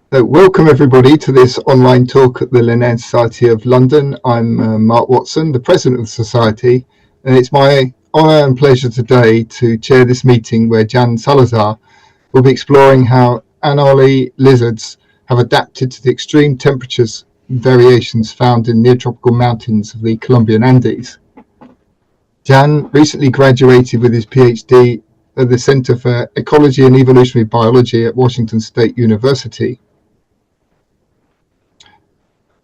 Welcome everybody to this online talk at the Linnean Society of London. I'm Mark Watson, the President of the Society, and it's my honour and pleasure today to chair this meeting where Jhan Salazar will be exploring how anole lizards have adapted to the extreme temperatures and variations found in neotropical mountains of the Colombian Andes. Jhan recently graduated with his PhD at the Center for Ecology and Evolutionary Biology at Washington State University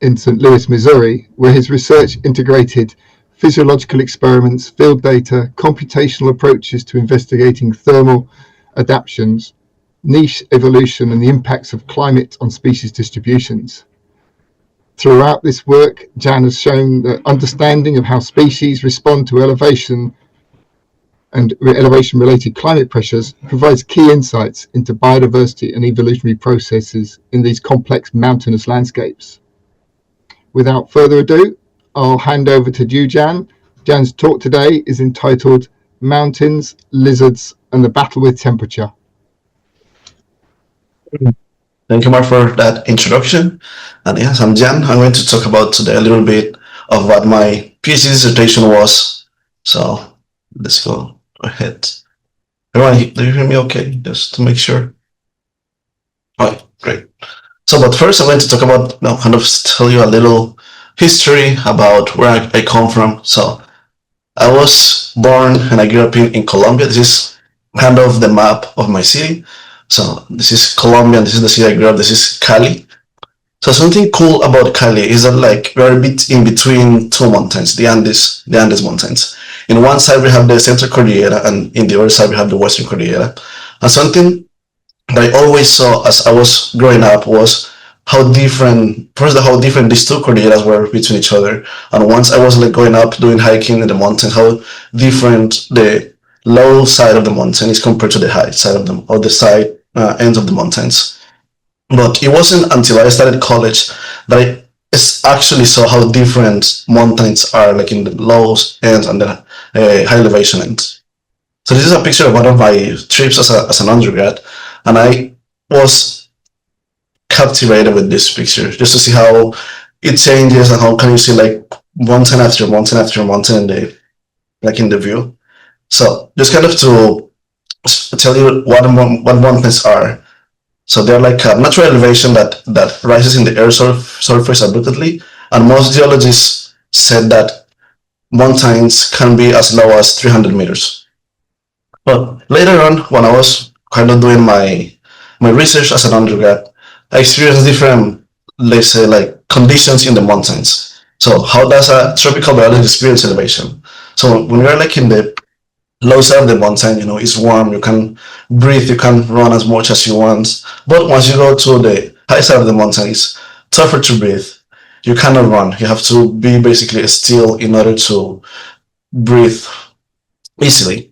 in St. Louis, Missouri, where his research integrated physiological experiments, field data, computational approaches to investigating thermal adaptations, niche evolution, and the impacts of climate on species distributions. Throughout this work, Jhan has shown that understanding of how species respond to elevation and elevation-related climate pressures provides key insights into biodiversity and evolutionary processes in these complex mountainous landscapes. Without further ado, I'll hand over to you, Jhan. Jhan's talk today is entitled Mountains, Lizards, and the Battle with Temperature. Thank you, Mark, for that introduction. And yes, I'm Jhan. I'm going to talk about today a little bit of what my PhD dissertation was. So let's go ahead. Everyone, do you hear me okay? Just to make sure. All right, great. So, but first I'm going to talk about, kind of tell you a little history about where I come from. So I was born and I grew up in Colombia. This is kind of the map of my city. So this is Colombia, and this is the city I grew up. This is Cali. So something cool about Cali is that we're a bit in between two mountains, the Andes mountains. In one side we have the Central Cordillera, and in the other side we have the Western Cordillera. And something that I always saw as I was growing up was how different these two Cordilleras were between each other. And once I was going up doing hiking in the mountain, how different the low side of the mountain is compared to the high side of them, or the side ends of the mountains. But it wasn't until I started college that I actually saw how different mountains are, in the low ends and the high elevation ends. So this is a picture of one of my trips as an undergrad, and I was captivated with this picture just to see how it changes and how can you see mountain after mountain after mountain in the view. So just kind of to tell you what mountains are. So they're like a natural elevation that rises in the earth's surface abruptly, and most geologists said that mountains can be as low as 300 meters. But later on, when I was kind of doing my research as an undergrad, I experienced different, let's say, conditions in the mountains. So how does a tropical biologist experience elevation? So when you're in the low side of the mountain, it's warm, you can breathe, you can run as much as you want. But once you go to the high side of the mountain, it's tougher to breathe. You cannot run. You have to be basically still in order to breathe easily.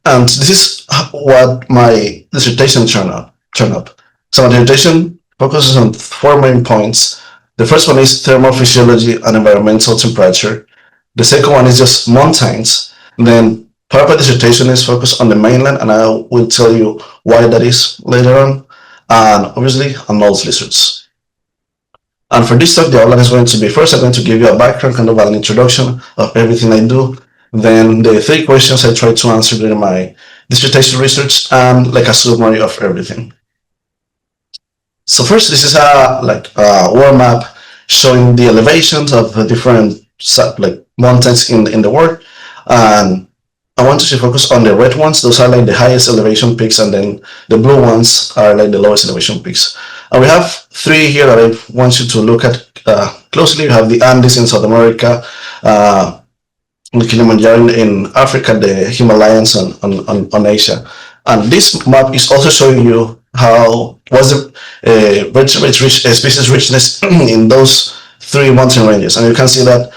And this is what my dissertation turned up. So my dissertation focuses on 4 main points. The first one is thermal physiology and environmental temperature. The second one is just mountains. Then part of my dissertation is focused on the mainland, and I will tell you why that is later on. And obviously, anole lizards. And for this talk, the outline is going to be, first I'm going to give you a background, kind of an introduction of everything I do. Then the 3 questions I try to answer during my dissertation research, and a summary of everything. So first, this is a world map showing the elevations of the different mountains in the world. And I want to focus on the red ones. Those are the highest elevation peaks, and then the blue ones are the lowest elevation peaks. And we have 3 here that I want you to look at closely. We have the Andes in South America, the Kilimanjaro in Africa, the Himalayas on Asia. And this map is also showing you how was the vertebrate species richness in those 3 mountain ranges. And you can see that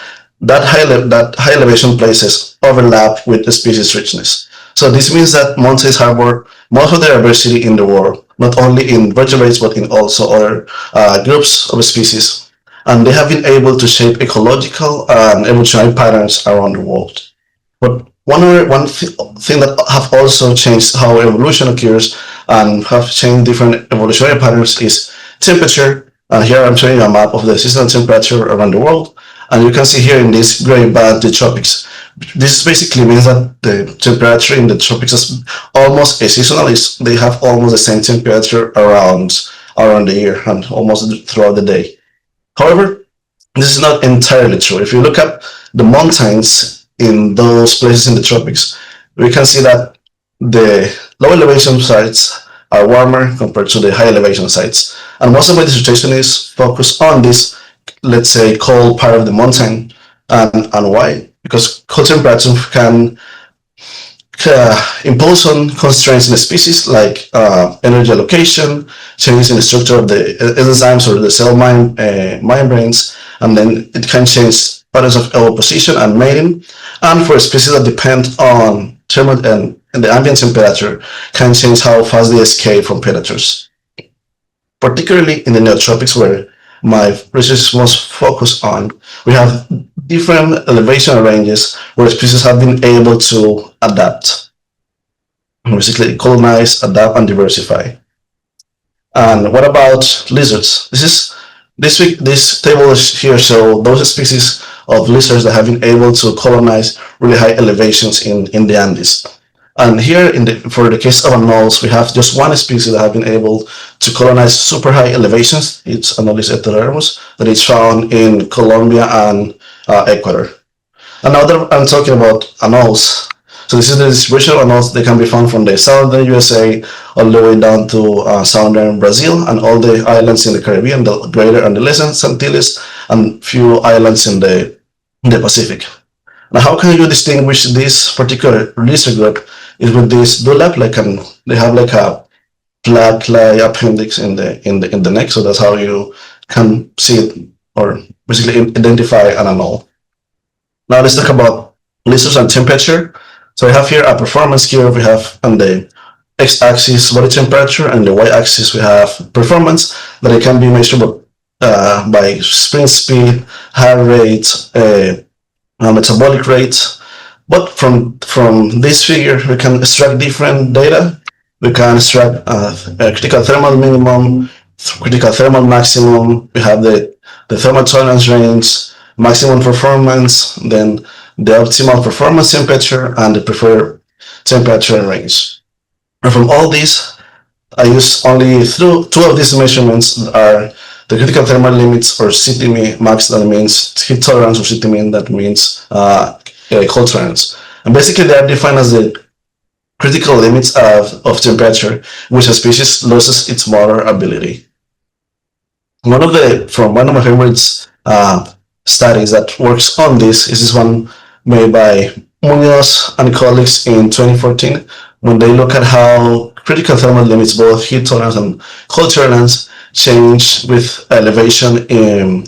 high elevation places overlap with the species richness. So this means that mountains harbor most of the diversity in the world, not only in vertebrates, but in also other groups of species. And they have been able to shape ecological and evolutionary patterns around the world. But one thing that have also changed how evolution occurs and have changed different evolutionary patterns is temperature. And here I'm showing a map of the seasonal temperature around the world. And you can see here in this gray band the tropics. This basically means that the temperature in the tropics is almost seasonal. They have almost the same temperature around the year and almost throughout the day. However, this is not entirely true. If you look at the mountains in those places in the tropics, we can see that the low elevation sites are warmer compared to the high elevation sites. And most of my dissertation is focused on this, let's say, cold part of the mountain. And why? Because cold temperature can impose on constraints in the species like energy allocation, changes in the structure of the enzymes or the cell membranes, and then it can change patterns of oviposition and mating. And for species that depend on thermal and the ambient temperature, can change how fast they escape from predators. Particularly in the neotropics, where my research is most focused on, we have different elevation ranges where species have been able to adapt, basically colonize, adapt, and diversify. And what about lizards? This table here shows those species of lizards that have been able to colonize really high elevations in the Andes. And here, for the case of anoles, we have just one species that have been able to colonize super high elevations. It's Anolis heterogeneous, that is found in Colombia and Ecuador. And now that I'm talking about anoles, so this is the distribution of anoles. They can be found from the southern USA all the way down to southern Brazil and all the islands in the Caribbean, the Greater and the Lesser Antilles, and few islands in the Pacific. Now, how can you distinguish this particular lizard group? Is with this dewlap, they have like a plaque-like appendix in the neck, so that's how you can see it or basically identify an anole. Now let's talk about lizards and temperature. So we have here a performance curve. We have on the x-axis body temperature, and the y-axis we have performance that it can be measured by sprint speed, heart rate, metabolic rate. But from this figure, we can extract different data. We can extract a critical thermal minimum, critical thermal maximum. We have the thermal tolerance range, maximum performance, then the optimal performance temperature, and the preferred temperature range. And from all these, I use only two of these measurements are the critical thermal limits, or CTM max, that means heat tolerance, or CTM, that means cold tolerance. And basically they are defined as the critical limits of temperature which a species loses its motor ability. One of my favorite studies that works on this is this one made by Munoz and colleagues in 2014, when they look at how critical thermal limits, both heat tolerance and cold tolerance, change with elevation in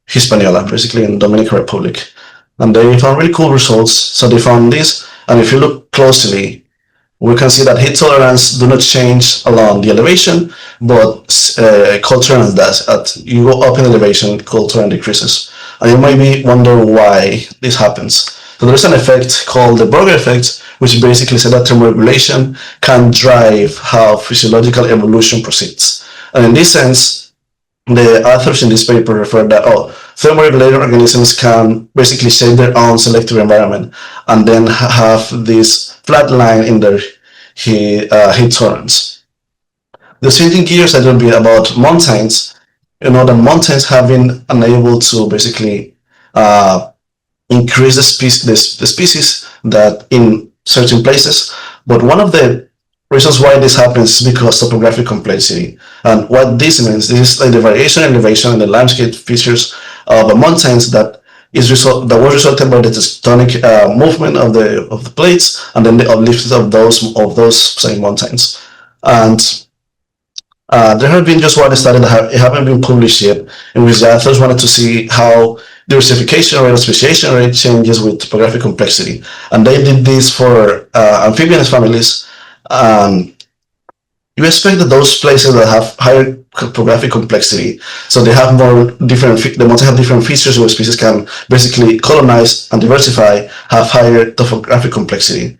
Hispaniola, basically in Dominican Republic. And they found really cool results. So they found this, and if you look closely, we can see that heat tolerance do not change along the elevation, but cold tolerance does. As you go up in elevation, cold tolerance decreases. And you might be wonder why this happens. So there's an effect called the Burger effect, which basically says that thermoregulation can drive how physiological evolution proceeds. And in this sense, the authors in this paper refer that thermoregulated organisms can basically shape their own selective environment and then have this flat line in their heat tolerance. The changing gears a little bit about mountains, that mountains have been unable to basically increase the species that in certain places, but one of the reasons why this happens is because of topographic complexity. And what this means, this is like the variation in elevation and the landscape features of the mountains that was resulted by the tectonic movement of the plates, and then the uplift of those same mountains. And there have been just one study that haven't been published yet, in which the authors wanted to see how diversification rate or speciation rate changes with topographic complexity. And they did this for amphibians families. You expect that those places that have higher topographic complexity, so they have they must have different features where species can basically colonize and diversify, have higher topographic complexity,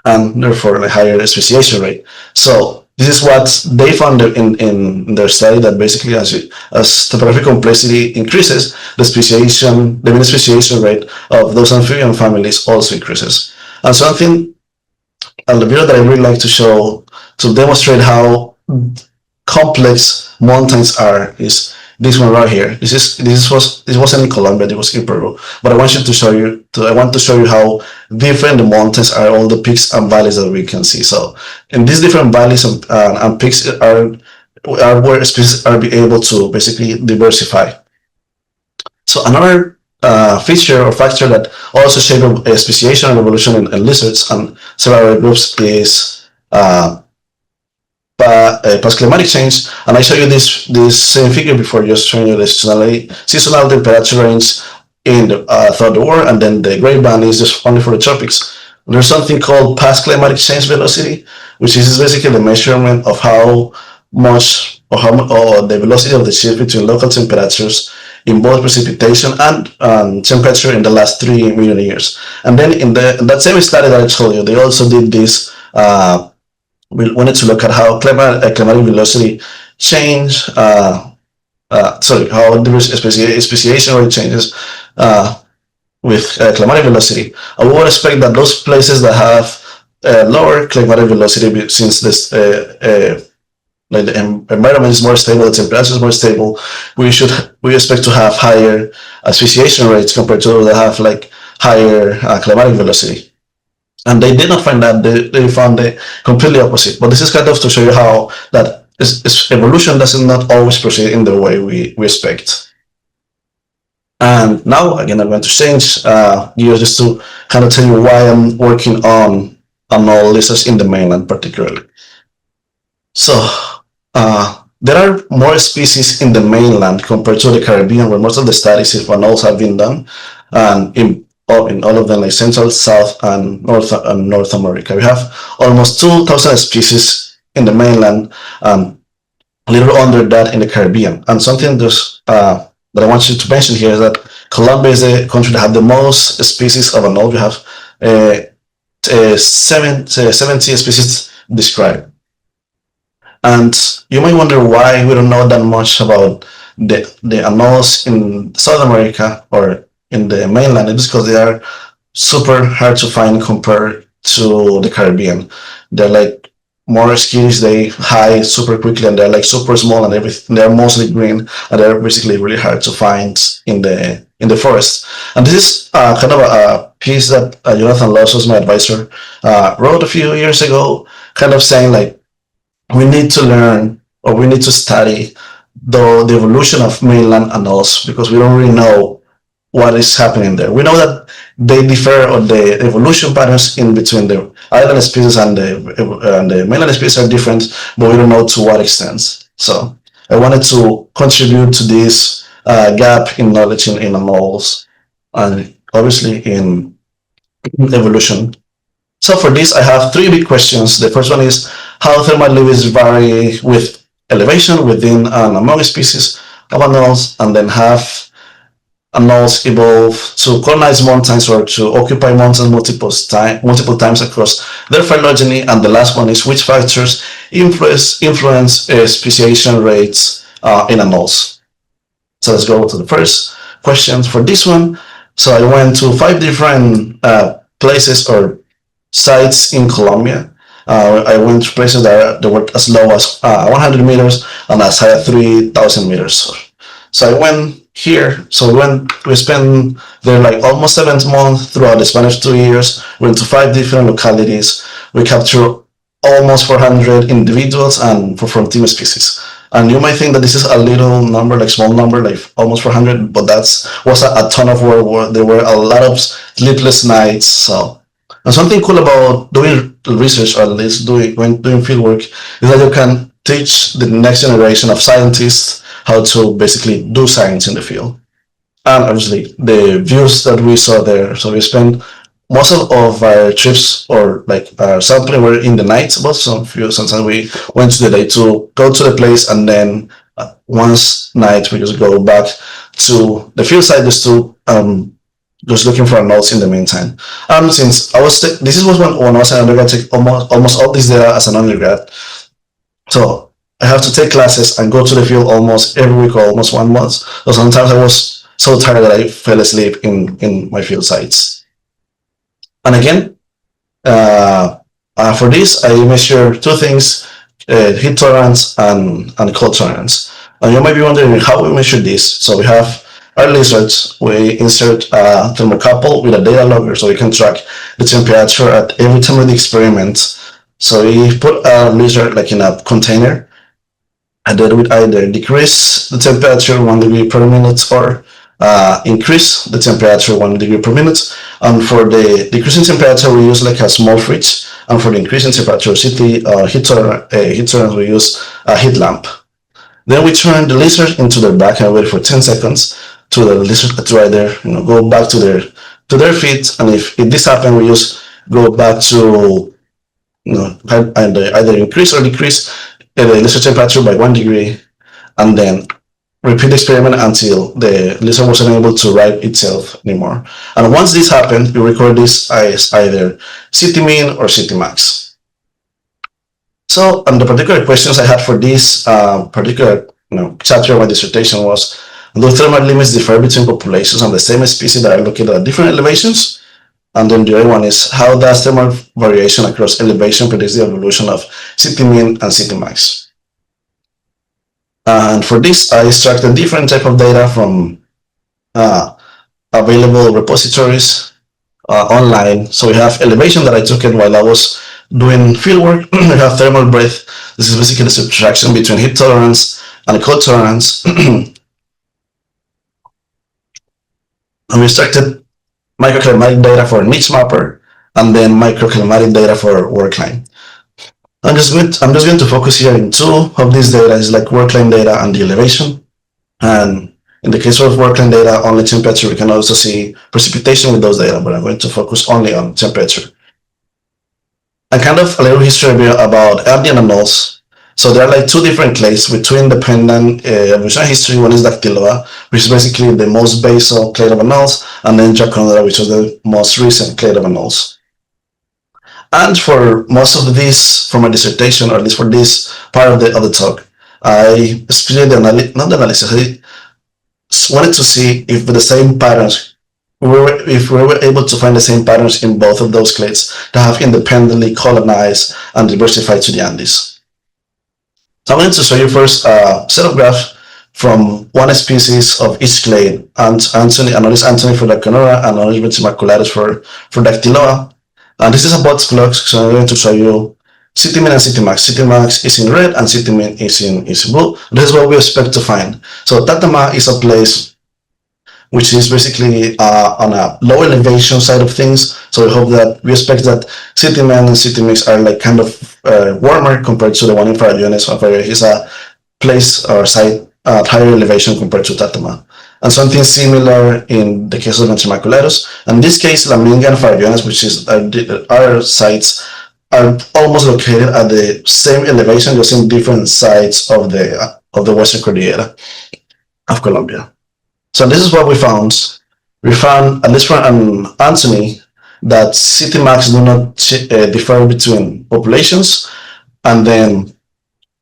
and therefore a higher speciation rate. So this is what they found in their study, that basically as topographic complexity increases, the mean speciation rate of those amphibian families also increases. And something, a video that I really like to show to demonstrate how complex mountains are is this one right here. This wasn't in Colombia, it was in Peru. But I want to show you how different the mountains are, all the peaks and valleys that we can see. So in these different valleys and peaks are where species are be able to basically diversify. So another feature or factor that also shape speciation and evolution in lizards and several other groups is past climatic change. And I show you this same figure before, just showing you the seasonal temperature range in throughout the world, and then the gray band is just only for the tropics. There's something called past climatic change velocity, which is basically the measurement of how much or the velocity of the shift between local temperatures in both precipitation and temperature in the last 3 million years. And then in that same study that I told you, they also did this. We wanted to look at how climatic velocity change. How speciation rate changes with climatic velocity. I would expect that those places that have lower climatic velocity, since this like the environment is more stable, the temperature is more stable, we expect to have higher speciation rates compared to those that have like higher climatic velocity. And they did not find that. They found the completely opposite. But this is kind of to show you how that evolution does not always proceed in the way we expect. And now, again, I'm going to change gears just to kind of tell you why I'm working on anole lizards in the mainland particularly. So there are more species in the mainland compared to the Caribbean, where most of the studies of anoles have been done, and in all of them, like Central, South, and North America. We have almost 2,000 species in the mainland, a little under that in the Caribbean. And something that I want you to mention here is that Colombia is the country that has the most species of anole. We have 70 species described. And you might wonder why we don't know that much about the anoles in South America or in the mainland. It's because they are super hard to find compared to the Caribbean. They're like more skittish, they hide super quickly, and they're like super small and everything. They're mostly green, and they're basically really hard to find in the forest. And this is kind of a piece that Jonathan Lossos, my advisor, wrote a few years ago, kind of saying like, we need to learn, or we need to study the evolution of mainland anoles, because we don't really know what is happening there. We know that they differ, or the evolution patterns in between the island species and the mainland species are different, but we don't know to what extent. So I wanted to contribute to this gap in knowledge in anoles, and obviously in evolution. So for this, I have 3 big questions. The first one is how thermal levels vary with elevation within and among species of anoles, and then have anoles evolve to colonize mountains or to occupy mountains multiple times across their phylogeny. And the last one is which factors influence speciation rates in anoles. So let's go to the first question for this one. So I went to 5 different places or sites in Colombia. I went to places that were as low as 100 meters and as high as 3,000 meters. So I went here. So we spent there like almost 7 months throughout the span of 2 years. We went to 5 different localities. We captured almost 400 individuals and from team species. And you might think that this is a little number, like small number, like almost 400, but that was a ton of work. There were a lot of sleepless nights. So, and something cool about doing research, or at least doing field work, is that you can teach the next generation of scientists how to basically do science in the field. And obviously the views that we saw there. So we spent most of our trips, or like our sampling, were in the night, but sometimes we went to the day to go to the place, and then once night we just go back to the field site just to just looking for anoles in the meantime. Since I was this was when I was an undergrad, I took almost all this data as an undergrad. So I have to take classes and go to the field almost every week or almost 1 month. So sometimes I was so tired that I fell asleep in my field sites. And again, for this, I measure two things, heat tolerance and cold tolerance. And you might be wondering how we measure this. So we have our lizards, we insert a thermocouple with a data logger so we can track the temperature at every time of the experiment. So we put a lizard like in a container, and then we either decrease the temperature 1 degree per minute or increase the temperature 1 degree per minute. And for the decreasing temperature, we use like a small fridge. And for the increasing temperature, heat tolerance, we use a heat lamp. Then we turn the lizard into their back and wait for 10 seconds to the lizard to either go back to their feet. And if this happens, we just go back to either increase or decrease the lizard temperature by 1 degree, and then repeat the experiment until the lizard wasn't able to right itself anymore. And once this happens, you record this as either CT-min or CT-max. So, and the particular questions I had for this particular chapter of my dissertation was, do thermal limits differ between populations and the same species that are located at different elevations? And then the other one is, how does thermal variation across elevation predicts the evolution of CT-min and CT-max? And for this, I extracted different type of data from available repositories online. So we have elevation that I took it while I was doing fieldwork. We have thermal breadth. This is basically the subtraction between heat tolerance and cold tolerance. And we extracted microclimatic data for niche mapper, and then microclimatic data for workline. I'm just going to focus here in two of these data, is like workline data and the elevation. And in the case of workline data, only temperature. We can also see precipitation with those data, but I'm going to focus only on temperature. And kind of a little history about Andean anoles. So there are like two different clades with two independent evolutionary history. One is Dactyloa, which is basically the most basal clade of anoles, and then Draconodera, which is the most recent clade of anoles. And for most of this, for my dissertation, or at least for this part of the talk, I split the analysis. I wanted to see if the same patterns, if we were able to find the same patterns in both of those clades that have independently colonized and diversified to the Andes. So I'm going to show you first a set of graphs from one species of each clade, and Anolis Anthony for Draconodera and Anolis ventimacularis for Dactyloa. And this is a box plot, so I'm going to show you CT-min and CT-max. CT-max is in red and CT-min is in blue. This is what we expect to find. So Tatama is a place which is basically on a low elevation side of things. So we expect that CT-min and CT-mix are like kind of warmer compared to the one in Phylogenetic. So is a place or site at higher elevation compared to Tatama. And something similar in the case of ventimacularis. In this case, Laminga and Phylogenetic, which is our sites, are almost located at the same elevation, just in different sides of the Western Cordillera of Colombia. So this is what we found. We found, at least for Anthony, that CT-max do not differ between populations, and then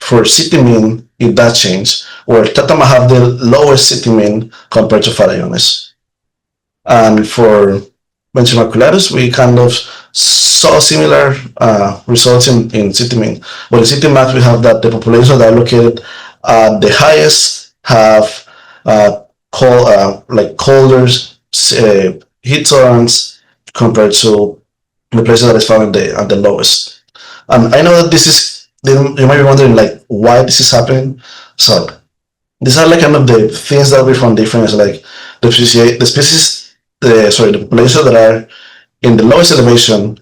for CT-min, it does change, where Tatama have the lowest CT-min compared to Phylogenetic. And for ventimacularis, we kind of saw similar results in CT-min. But in CT-max, we have that the populations that are located at the highest have colder heat tolerance compared to the places that is found at the lowest. And I know that this is, you might be wondering like why this is happening. So these are like kind of the things that we found different, like the populations that are in the lowest elevation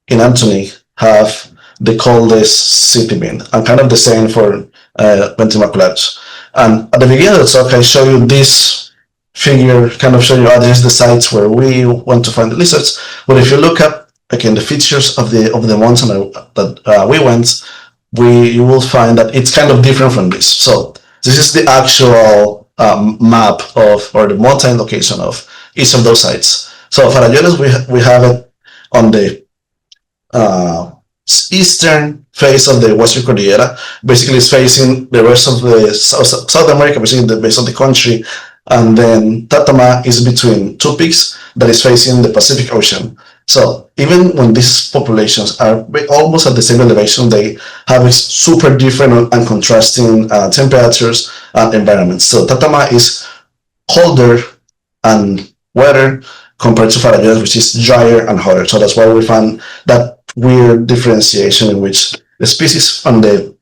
in Anthony have the coldest CT-min, and kind of the same for ventimacularis. And at the beginning of the talk, I show you this figure, kind of show you this is the sites where we want to find the lizards. But if you look at again the features of the mountain that we went, you will find that it's kind of different from this. So this is the actual map or the mountain location of each of those sites. So Phylogenetic, we have it on the eastern face of the Western Cordillera. Basically, it's facing the rest of the South America, basically the base of the country. And then Tatama is between two peaks that is facing the Pacific Ocean. So even when these populations are almost at the same elevation, they have super different and contrasting temperatures and environments. So Tatama is colder and wetter compared to Farallones, which is drier and hotter. So that's why we find that weird differentiation in which the species on the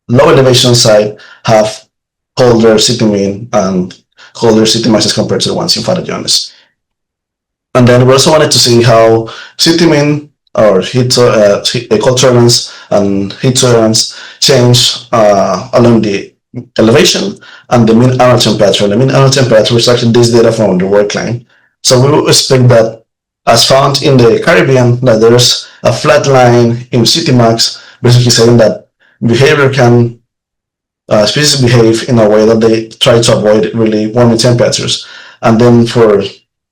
low elevation side have colder city mean and colder city masses compared to the ones in Farallones. And then we also wanted to see how city mean or cold tolerance and heat tolerance change along the elevation and the mean annual temperature. The mean annual temperature is actually this data from the work line. So we would expect that, as found in the Caribbean, that there's a flat line in city max, basically saying that behavior can species behave in a way that they try to avoid really warming temperatures. And then for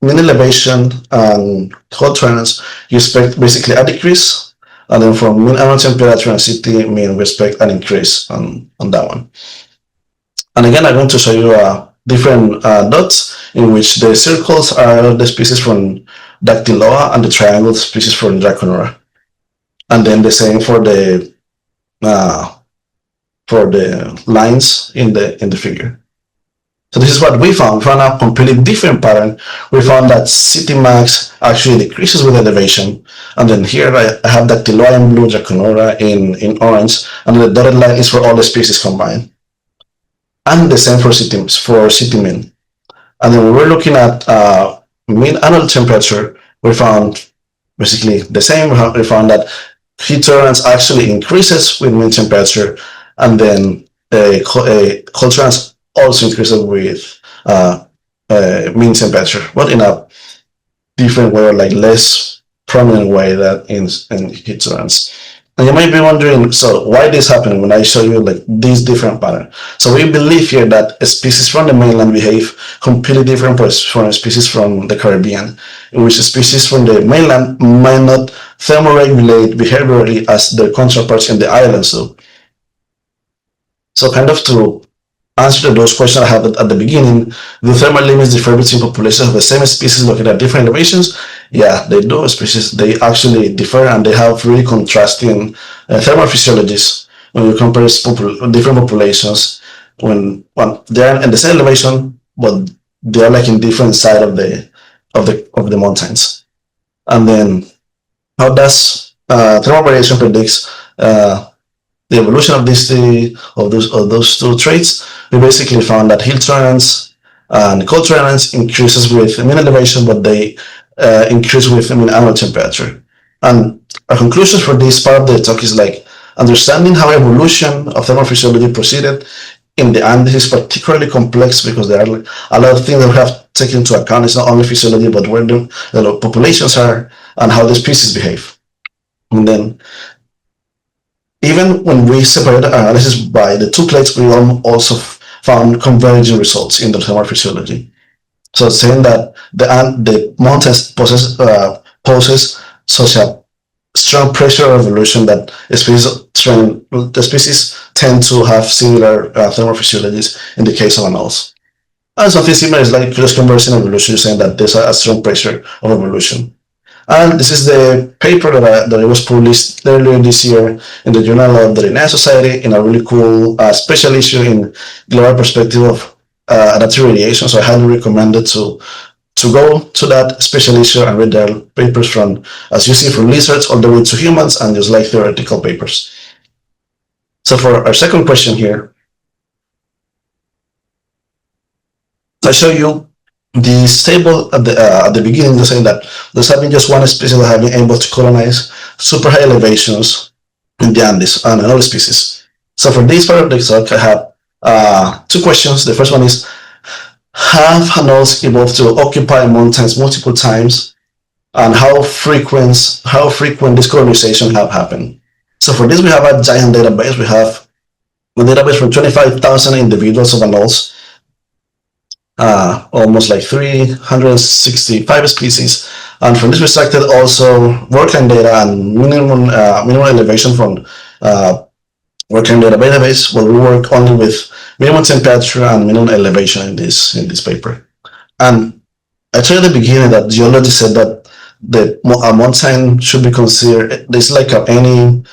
mean elevation and cold tolerance, you expect basically a decrease, and then for mean annual temperature and city mean, we expect an increase on that one. And again, I'm going to show you different dots in which the circles are the species from Dactyloa and the triangle species from Draconura. And then the same for the lines in the figure. So this is what we found. We found a completely different pattern. We found that city max actually decreases with elevation. And then here I have Dactyloa in blue, Draconura in orange, and the dotted line is for all the species combined. And the same for city mean. And then when we're looking at mean annual temperature, we found basically the same. We found that heat tolerance actually increases with mean temperature, and then cold tolerance also increases with mean temperature, but in a different way, or like less prominent way than in heat tolerance. And you might be wondering, so why this happening when I show you like these different patterns? So we believe here that a species from the mainland behave completely different from a species from the Caribbean, in which a species from the mainland might not thermoregulate behaviorally as their counterparts in the islands do. So kind of to answer those questions I had at the beginning, do thermal limits differ between populations of the same species located at different elevations? Yeah, they do. Species, they actually differ, and they have really contrasting thermal physiologies when you compare different populations when they're in the same elevation, but they're like in different side of the mountains. And then how does thermal variation predicts the evolution of those two traits? We basically found that heat tolerance and cold tolerance increases with mean elevation, but they increase with mean annual temperature. And our conclusions for this part of the talk is like understanding how evolution of thermal physiology proceeded in the Andes is particularly complex because there are like a lot of things that we have taken into account. It's not only physiology, but where the populations are and how the species behave. And then even when we separated our analysis by the two clades, we also found converging results in the thermal physiology. So saying that the mountains poses such a strong pressure of evolution that the species tend to have similar thermal physiologies in the case of anoles. And something similar is like just conversing evolution, saying that there's a strong pressure of evolution. And this is the paper that was published earlier this year in the Journal of the Linnean Society in a really cool special issue in global perspective of adaptive radiation. So I highly recommend it to go to that special issue and read their papers from, as you see, from lizards all the way to humans, and just like theoretical papers. So for our second question here, I show you this table at the beginning, just saying that there's having just one species that have been able to colonize super high elevations in the Andes, and another species. So for this part of the talk, I have two questions. The first one is, have anoles evolved to occupy mountains multiple times, and how frequent this colonization have happened? So for this, we have a giant database. We have a database from 25,000 individuals of anoles. almost like 365 species. And from this we extracted also working data and minimum elevation from working data database. Well, we work only with minimum temperature and minimum elevation in this paper. And I told you at the beginning that geology said that a mountain should be considered. There's like any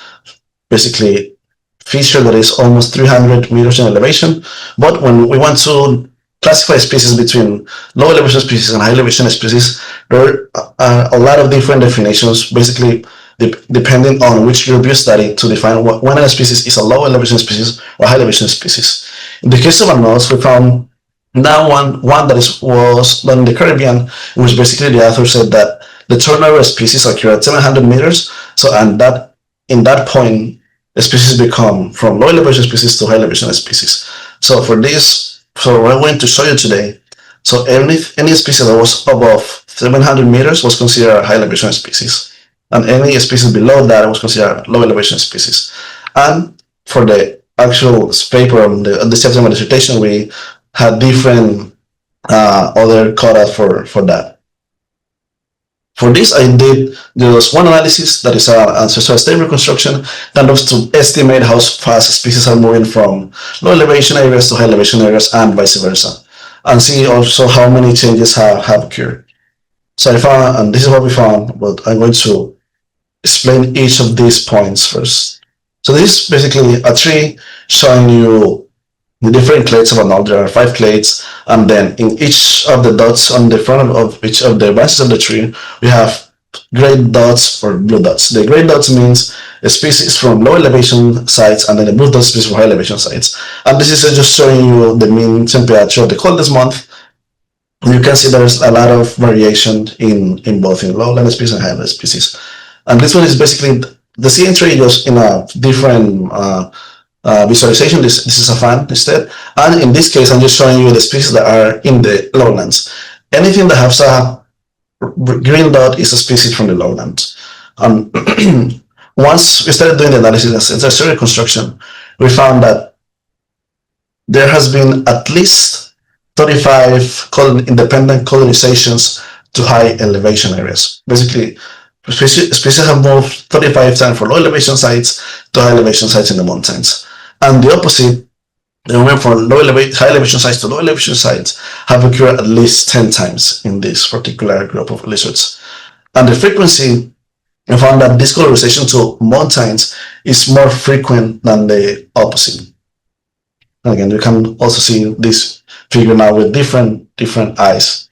basically feature that is almost 300 meters in elevation. But when we want to classify species between low elevation species and high elevation species, there are a lot of different definitions, basically depending on which group you study, to define when a species is a low elevation species or high elevation species. In the case of anoles, we found now one that was done in the Caribbean, in which basically the author said that the turnover species occur at 700 meters. So, and that in that point, the species become from low elevation species to high elevation species. So for this, so what I'm going to show you today, so any species that was above 700 meters was considered a high elevation species, and any species below that was considered a low elevation species. And for the actual paper on the chapter of dissertation, we had different other cutoff for that. For this, I did just one analysis that is an ancestral state reconstruction that looks to estimate how fast species are moving from low elevation areas to high elevation areas and vice versa, and see also how many changes have occurred. So I found, and this is what we found, but I'm going to explain each of these points first. So this is basically a tree showing you the different clades of anole. There are 5 clades, and then in each of the dots on the front of each of the branches of the tree, we have gray dots or blue dots. The gray dots means a species from low elevation sites, and then the blue dots species from high elevation sites. And this is just showing you the mean temperature of the coldest month. You can see there's a lot of variation in both in lowland species and highland species. And this one is basically the same tree, just in a different visualization. This is a fan instead, and in this case I'm just showing you the species that are in the lowlands. Anything that has a green dot is a species from the lowlands. Once we started doing the analysis and started reconstruction, we found that there has been at least 35 independent colonizations to high elevation areas. Basically, species have moved 35 times from low elevation sites to high elevation sites in the mountains. And the opposite, they went from high elevation sites to low elevation sites, have occurred at least 10 times in this particular group of lizards. And the frequency, we found that this colorization to mountains is more frequent than the opposite. And again, you can also see this figure now with different eyes.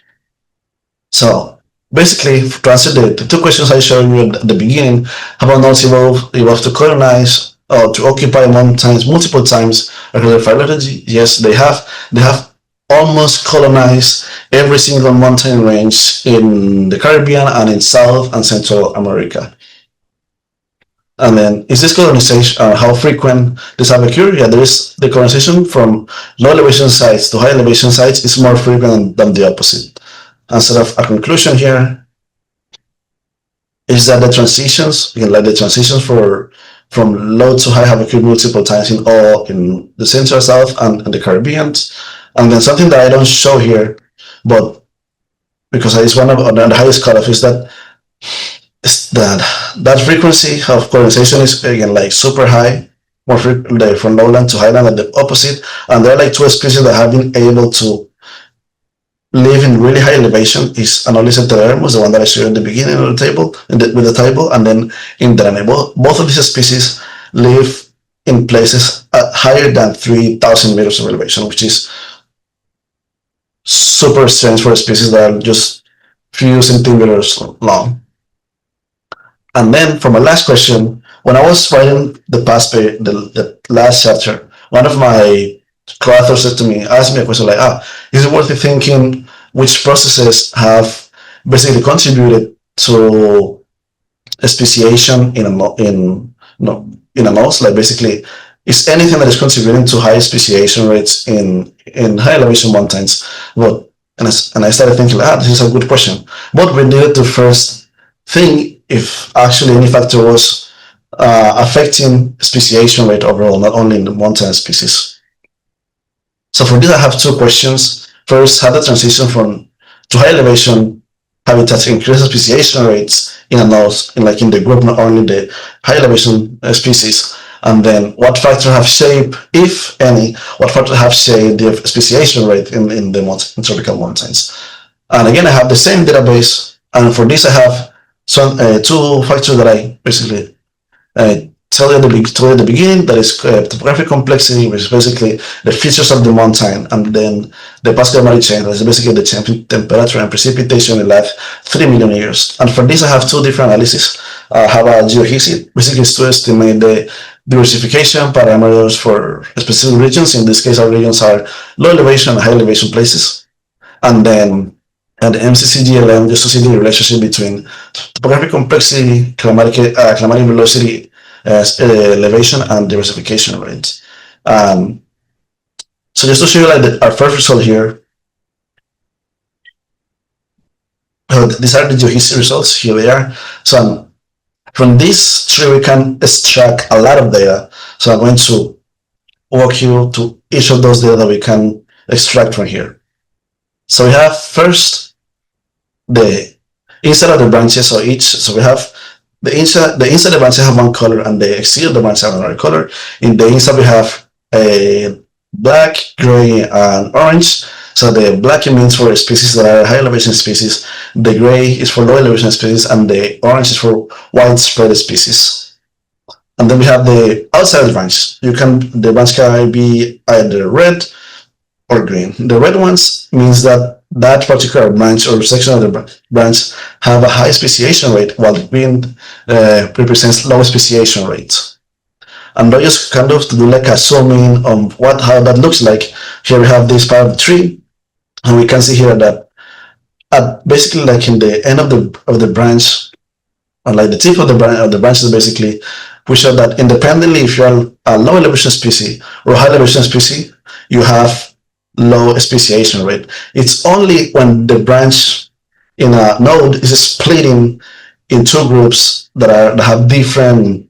So basically, to answer the 2 questions I showed you at the beginning, have anoles evolved to colonize or to occupy mountains multiple times across the phylogeneity? Yes, they have. They have almost colonized every single mountain range in the Caribbean and in South and Central America. And then, is this colonization, how frequent this have occurred? Yeah, there is the colonization from low elevation sites to high elevation sites is more frequent than the opposite. And sort of a conclusion here is that the transitions, again, like the transitions from low to high have occurred multiple times in the Central, South, and the Caribbean. And then something that I don't show here, but because it's one of the highest cutoff, is that that frequency of colonization is again like super high, more frequently from lowland to highland, and the opposite. And there are like 2 species that have been able to live in really high elevation. Is Anolis enterodermus, the one that I showed in the beginning of the table, with the table, and then in Dranebo. Both of these species live in places at higher than 3,000 meters of elevation, which is super strange for a species that are just few centimeters long. And then for my last question, when I was writing the last chapter, one of my co-authors said to me, asked me a question like, is it worth thinking which processes have basically contributed to speciation in anoles? Like basically, is anything that is contributing to high speciation rates in high elevation mountains? But and I started thinking, this is a good question. But we needed to first think if actually any factor was affecting speciation rate overall, not only in the mountain species. So for this, I have 2 questions. first had the transition from to high elevation habitats increase speciation rates in anoles, in the group, not only the high elevation species. And then what factors have shaped, if any, what factors have shaped the speciation rate in the tropical mountains? And again, I have the same database, and for this I have some two factors that I basically tell you at the beginning. That is topographic complexity, which is basically the features of the mountain, and then the past climatic change, that is basically the change in temperature and precipitation in the last 3 million years. And for this, I have two different analyses. I have a geohistory, basically to estimate the diversification parameters for specific regions. In this case, our regions are low elevation and high elevation places. And then and the MCCGLM, just to see the relationship between topographic complexity, climatic velocity, elevation, and diversification rates. So just to show you like our first result here, these are the geohistory results. Here they are. So from this tree we can extract a lot of data. So I'm going to walk you to each of those data that we can extract from here. So we have first the inside of the branches. So we have the inside of the branches have one color, and the exterior of the branches have another color. In the inside we have a black, gray, and orange. So the black means for species that are high elevation species, the gray is for low elevation species, and the orange is for widespread species. And then we have the outside of the branch. The branch can be either red or green. The red ones means that particular branch or section of the branch have a high speciation rate, while the green represents low speciation rates. And I just kind of to do like a zoom in on how that looks like. Here we have this part of the tree, and we can see here that basically like in the end of the branch, or like the tip of the branches, basically we show that independently, if you're a low elevation species or high elevation species, you have low speciation rate. It's only when the branch in a node is splitting in two groups that have different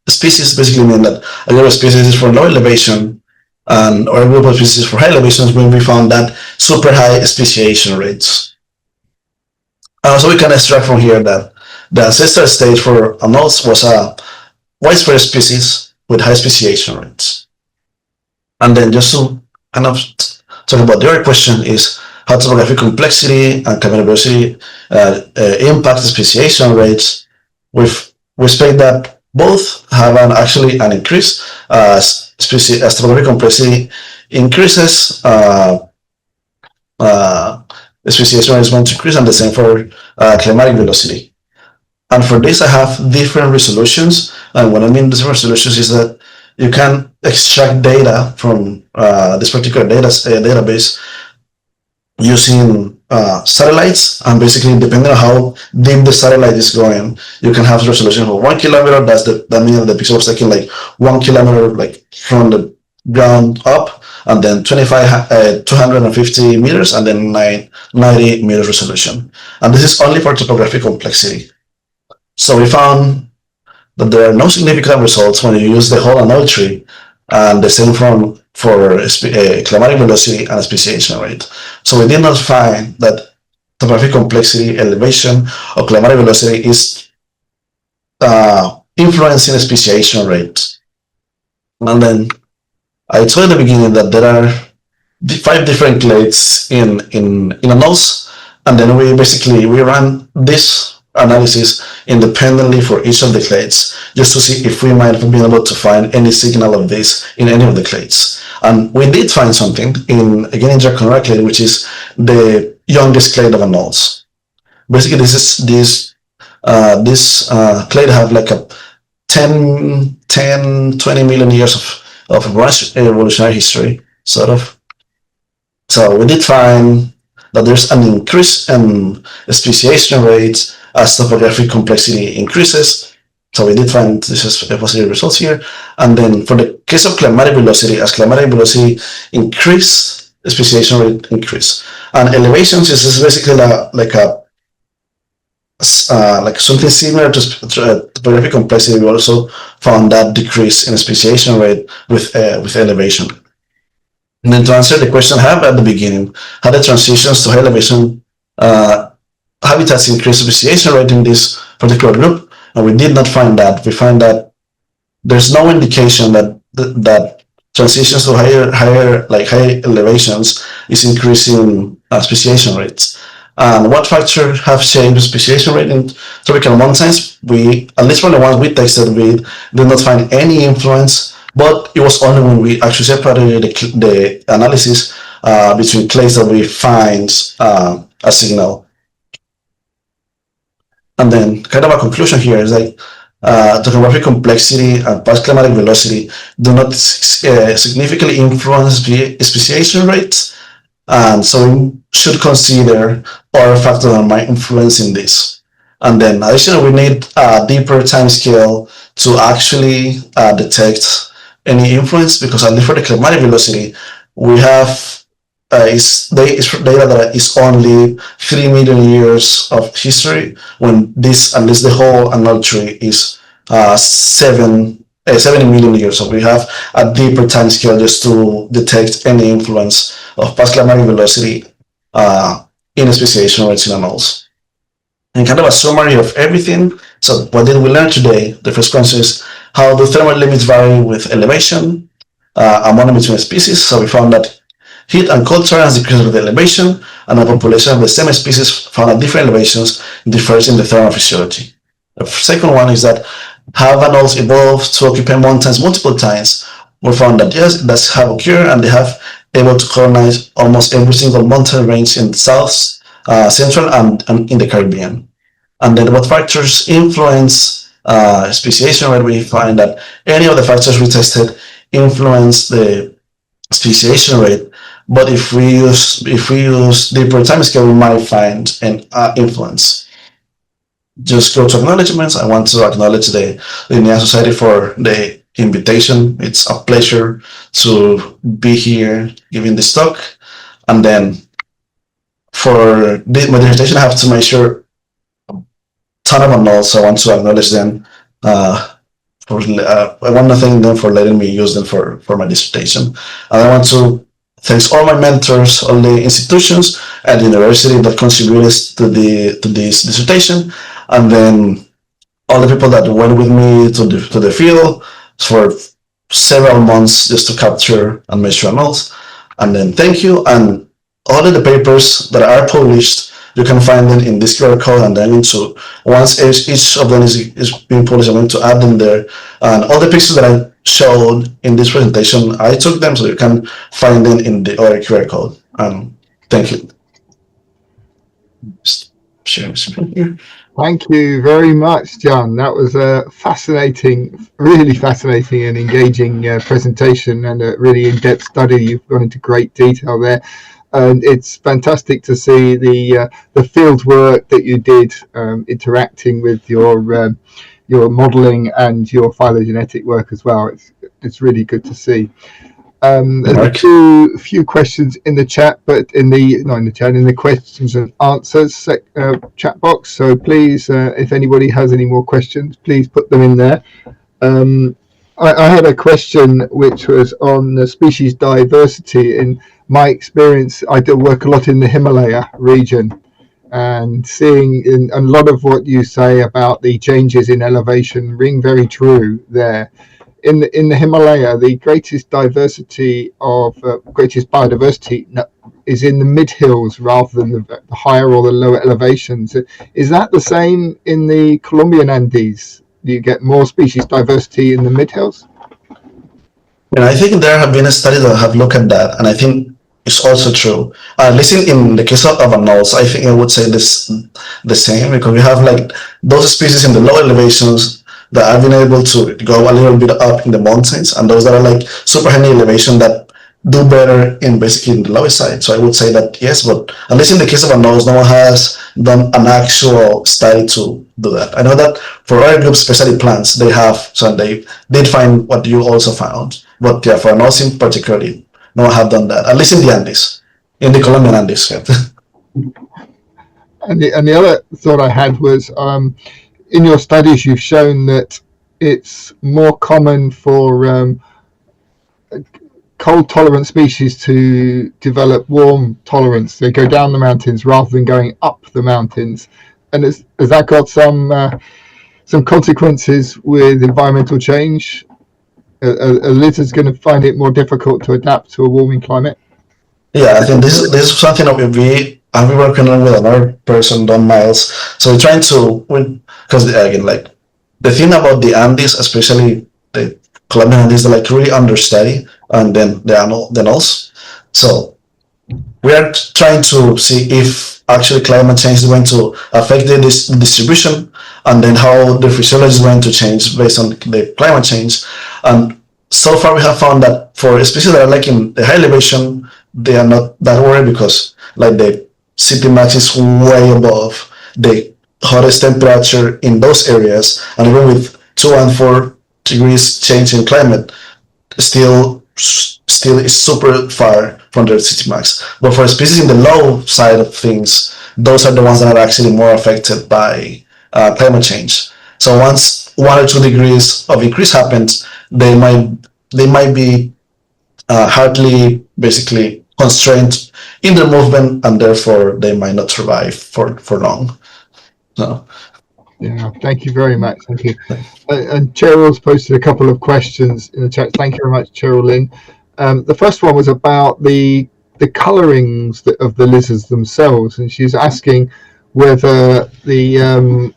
species, basically mean that a group of species is for low elevation or a group of species for high elevations, when we found that super high speciation rates. So we can extract from here that the ancestral stage for anoles was a widespread species with high speciation rates. And then just to kind of talk about the other question is how topographic complexity and climatic velocity impact the speciation rates. We expect that both have actually an increase as topographic complexity increases. The speciation rate is going to increase, and the same for climatic velocity. And for this, I have different resolutions. And what I mean different resolutions is that you can extract data from this particular database using satellites, and basically depending on how deep the satellite is going, you can have resolution for 1 kilometer. That means the pixel was taking like 1 kilometer, like from the ground up, and then 250 meters, and then 90 meters resolution. And this is only for topographic complexity. So we found that there are no significant results when you use the whole anole tree, and the same for climatic velocity and speciation rate. So we did not find that topographic complexity, elevation, or climatic velocity is influencing the speciation rate. And then I told at the beginning that there are 5 different clades in anoles, and then we ran this analysis independently for each of the clades, just to see if we might have been able to find any signal of this in any of the clades. And we did find something in Jhan clade, which is the youngest clade of anoles. Basically, this clade have like a 20 million years of evolutionary history, sort of. So we did find that there's an increase in speciation rates as topographic complexity increases. So we did find this is positive results here. And then for the case of climatic velocity, as climatic velocity increase, the speciation rate increase. And elevations is basically like something similar to topographic complexity. We also found that decrease in speciation rate with elevation. And then to answer the question I have at the beginning, how the transitions to high elevation habitats increase speciation rate in this particular group, and we did not find that. We find that there's no indication that that transitions to high elevations is increasing speciation rates. And what factors have changed speciation rate in tropical mountains? We, at least from the ones we tested, we did not find any influence, but it was only when we actually separated the analysis between clades that we find a signal. And then kind of a conclusion here is like topographic complexity and past climatic velocity do not significantly influence speciation rates, and so we should consider other factors that might influence in this. And then additionally, we need a deeper time scale to actually detect any influence, because at least for the climatic velocity, we have data that is only 3 million years of history, when this, at least the whole anole tree, is 70 million years. So we have a deeper time scale just to detect any influence of past climatic velocity in speciation rates in anoles. And kind of a summary of everything. So what did we learn today? The first question is, how do thermal limits vary with elevation among between species? So we found that heat and cold tolerance decreases with elevation, and a population of the same species found at different elevations differs in the thermal physiology. The second one is that have anoles evolved to occupy mountains multiple times? We found that yes, that's have occurred, and they have able to colonize almost every single mountain range in the South, Central, and in the Caribbean. And then what factors influence speciation rate? We find that any of the factors we tested influence the speciation rate, but if we use deeper time scale, we might find an influence. Just go to acknowledgements. I want to acknowledge the Linnean Society for the invitation. It's a pleasure to be here giving this talk. And then for my dissertation, I have to make sure a ton of anoles, so I want to acknowledge them. I want to thank them for letting me use them for my dissertation. And I want to thank all my mentors, all the institutions at the university that contributed to this dissertation, and then all the people that went with me to the field for several months just to capture and measure anoles. And then thank you. And all of the papers that are published, you can find them in this QR code, and then once each of them is being published, I'm going to add them there. And all the pictures that I showed in this presentation, I took them, so you can find them in the other QR code. Thank you. Just share my screen here. Thank you very much, Jhan. That was a fascinating, really fascinating and engaging presentation, and a really in-depth study. You've gone into great detail there. And it's fantastic to see the field work that you did, interacting with your modelling and your phylogenetic work as well. It's really good to see. There's a few questions in the chat, but in the questions and answers chat box. So please, if anybody has any more questions, please put them in there. I had a question which was on the species diversity. In my experience, I do work a lot in the Himalaya region, and seeing a lot of what you say about the changes in elevation ring very true there. In the Himalaya, the greatest biodiversity is in the mid-hills rather than the higher or the lower elevations. Is that the same in the Colombian Andes? Do you get more species diversity in the mid-hills? And I think there have been studies that have looked at that, and I think it's also true. At least in the case of anoles, I think I would say the same, because we have like those species in the low elevations that have been able to go a little bit up in the mountains, and those that are like super high elevation that do better in basically in the lower side. So I would say that yes, but at least in the case of anoles, no one has done an actual study to do that. I know that for other groups, especially plants, they have, so they did find what you also found. But yeah, for anoles in particularly, no one have done that, at least in the Andes, in the Colombian Andes. And the other thought I had was, in your studies, you've shown that it's more common for cold tolerant species to develop warm tolerance. They go down the mountains rather than going up the mountains. And has that got some consequences with environmental change? Are lizards going to find it more difficult to adapt to a warming climate? Yeah, I think this is something that we working on with another person, Don Miles. So we're trying to, because again, like the thing about the Andes, especially the Colombian Andes, they're like really understudy, and then the anoles. So we are trying to see if actually climate change is going to affect the distribution, and then how the physiology is going to change based on the climate change. And so far we have found that for species that are like in the high elevation, they are not that worried, because like the city max is way above the hottest temperature in those areas, and even with 2 and 4 degrees change in climate, still is super far from the city max. But for species in the low side of things, those are the ones that are actually more affected by climate change. So once 1 or 2 degrees of increase happens, they might be hardly basically constrained in their movement, and therefore they might not survive for long. So. Yeah, thank you very much. Thank you. And Cheryl's posted a couple of questions in the chat. Thank you very much, Cheryl Lynn. The first one was about the colorings of the lizards themselves, and she's asking whether at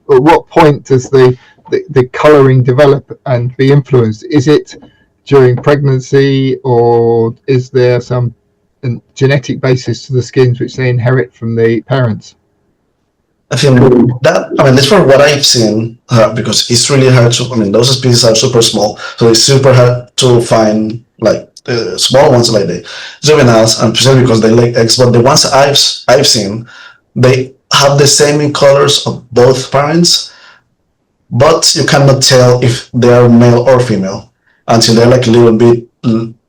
what point does the coloring develop and be influenced? Is it during pregnancy, or is there some genetic basis to the skins which they inherit from the parents? I think that, that's for what I've seen, because it's really hard to, those species are super small, so it's super hard to find like the small ones like the juveniles, and especially because they lay eggs. But the ones I've seen, they have the same colors of both parents, but you cannot tell if they are male or female until they're like a little bit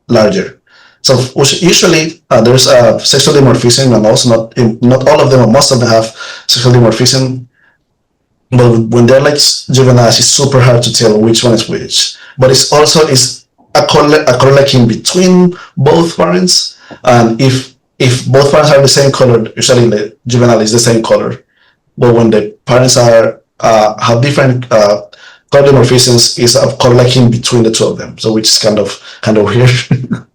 larger. So usually there's a sexual dimorphism, and also not all of them, or most of them have sexual dimorphism. But when they're like juveniles, it's super hard to tell which one is which. But it's also a color like in between both parents, and if both parents are the same color, usually the juvenile is the same color. But when the parents are have different color dimorphisms, is a color like in between the two of them. So which is kind of weird.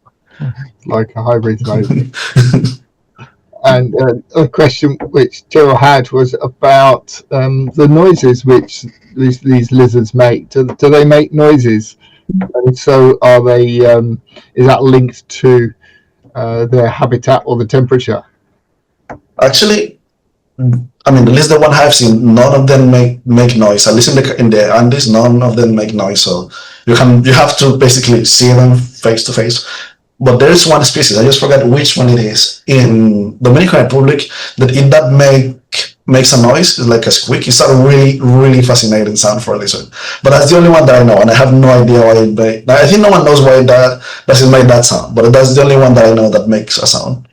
Like a hybrid. And a question which Gerald had was about the noises which these lizards make. Do they make noises? And so are they? Is that linked to their habitat or the temperature? Actually, at least the one I've seen, none of them make noise. At least in the Andes, none of them make noise. So you have to basically see them face to face. But there is one species, I just forgot which one it is, in Dominican Republic, that makes a noise, it's like a squeak. It's a really, really fascinating sound for a lizard. But that's the only one that I know, and I have no idea why it makes. I think no one knows why that doesn't make that sound, but that's the only one that I know that makes a sound.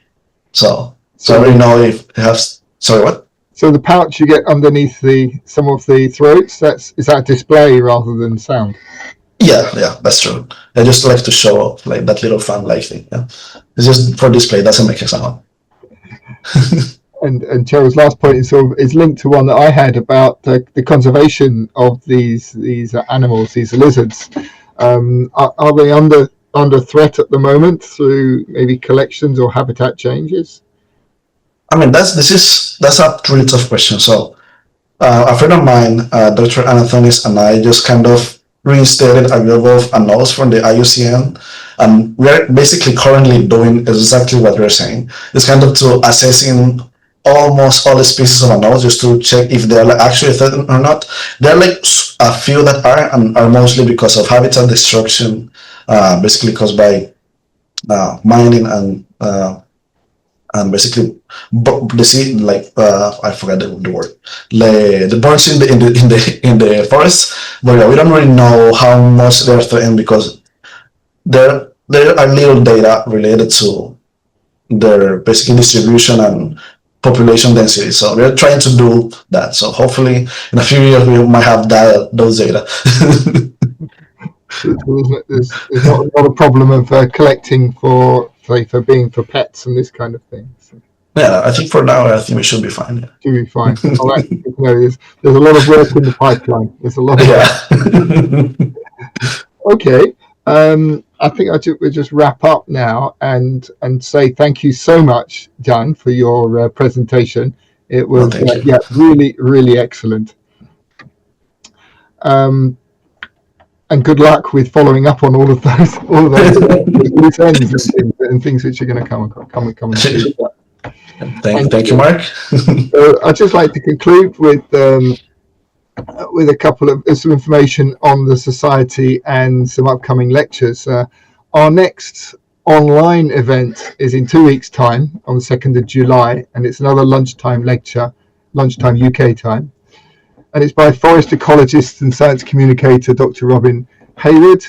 So I already know if it has. Sorry, what? So the pouch you get underneath some of the throats, is that display rather than sound? Yeah, that's true. I just like to show off like that little fan-like thing. Yeah, it's just for display. It doesn't make a sound. And Cheryl's last point is linked to one that I had about the conservation of these animals, these lizards. Are they under threat at the moment through maybe collections or habitat changes? That's a really tough question. So a friend of mine, Dr. Anathonis, and I just kind of reinstated a group of anoles from the IUCN, and we're basically currently doing exactly what we're saying. It's kind of to assessing almost all the species of anoles, just to check if they're like actually threatened or not. There are like a few that are, and are mostly because of habitat destruction, basically caused by mining and basically the sea, like I forgot the word, the birds in the forest. But yeah, we don't really know how much they're threatened, because there are little data related to their basic distribution and population density. So we're trying to do that. So hopefully in a few years we might have those data. There's not a problem of collecting for being for pets and this kind of thing. So Yeah, I think for now, I think we should be fine. should be fine. All right, there's a lot of work in the pipeline. There's a lot of Yeah. Okay. I think we'll just wrap up now and say thank you so much, Jhan, for your presentation. It Well, was thank you. yeah, really excellent. And good luck with following up on all of those loose ends and things which are going to come and see. Thank you, Mark. I'd just like to conclude with a couple of some information on the society and some upcoming lectures. Our next online event is in 2 weeks' time on the 2nd of July, and it's another lunchtime lecture, lunchtime UK time. And it's by forest ecologist and science communicator Dr. Robin Hayward,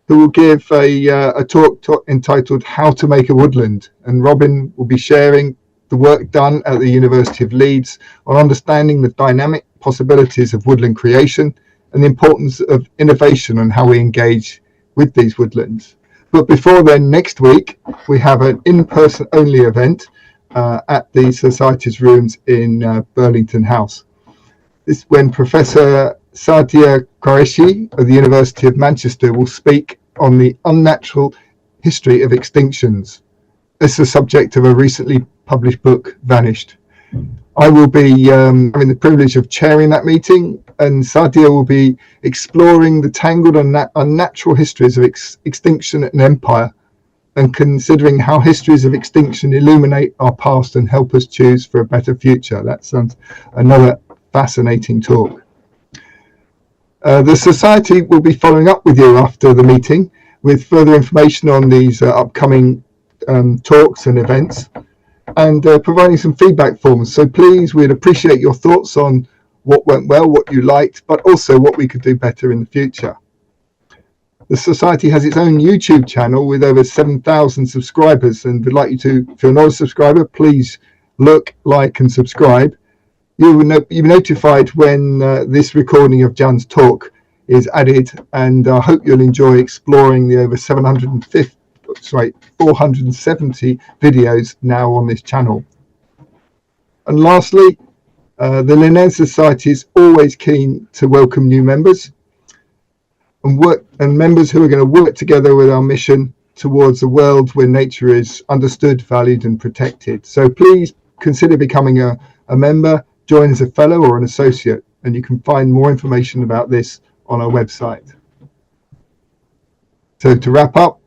who will give a talk entitled How to Make a Woodland. And Robin will be sharing the work done at the University of Leeds on understanding the dynamic possibilities of woodland creation and the importance of innovation and how we engage with these woodlands. But before then, next week, we have an in-person only event at the Society's rooms in Burlington House. This is when Professor Sadia Qureshi of the University of Manchester will speak on the unnatural history of extinctions. This is the subject of a recently published book, Vanished. I will be having the privilege of chairing that meeting, and Sadia will be exploring the tangled unnatural histories of extinction and empire, and considering how histories of extinction illuminate our past and help us choose for a better future. That sounds another fascinating talk. The Society will be following up with you after the meeting with further information on these upcoming talks and events, and providing some feedback forms. So please, we'd appreciate your thoughts on what went well, what you liked, but also what we could do better in the future. The Society has its own YouTube channel with over 7,000 subscribers, and we'd like you to, if you're not a subscriber, please look, like and subscribe. You will be notified when this recording of Jhan's talk is added, and I hope you'll enjoy exploring the over 470 videos now on this channel. And lastly, the Linnean Society is always keen to welcome new members and members who are going to work together with our mission towards a world where nature is understood, valued and protected. So please consider becoming a member, join as a fellow or an associate, and you can find more information about this on our website. So to wrap up,